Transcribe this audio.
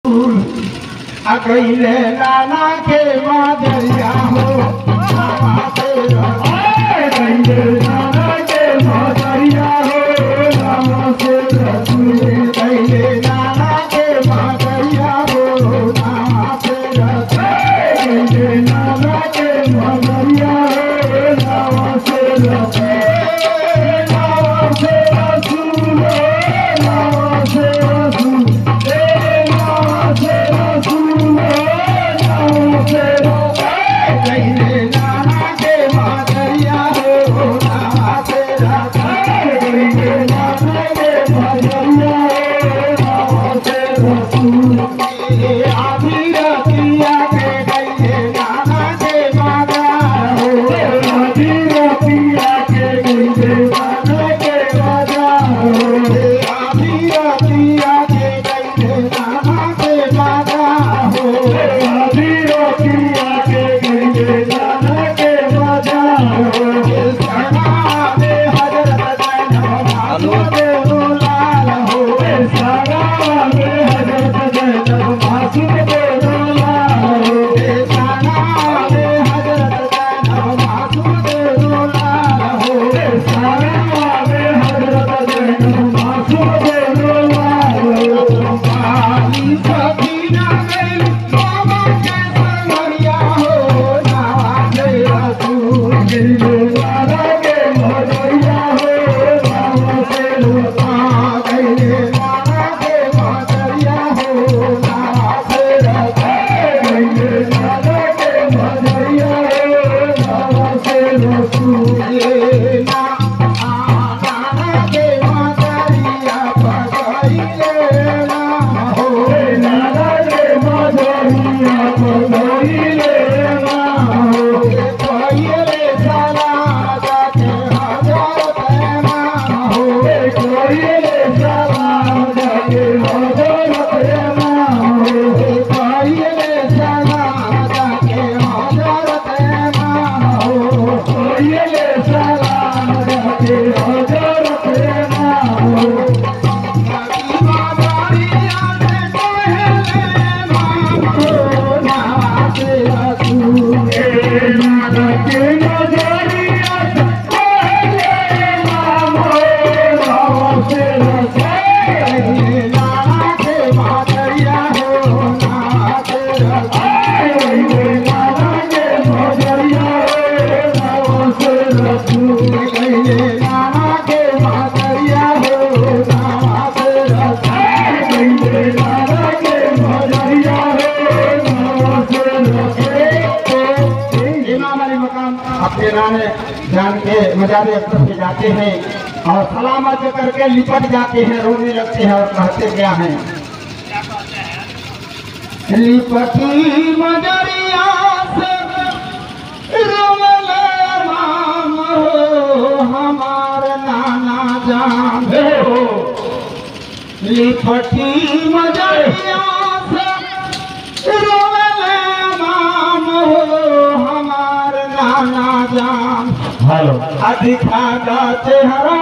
अकेले नाना के मादरिया हो अकेले नाना के मादरिया हो नामा से रसूल अकेले नाना के मादरिया हो नामा से अकेले नाना के मादरिया हो नामा से रसूल जान के मजारे के जाते हैं और सलामत करके लिपट जाते हैं, रोने लगते हैं और कहते क्या हैं, लिपटी मजरिया से रोले माम हो हमार नाना जान हो, लिपटी मजरिया से रोले माम हो हमार नाना जान। हेलो अधिका चेहरा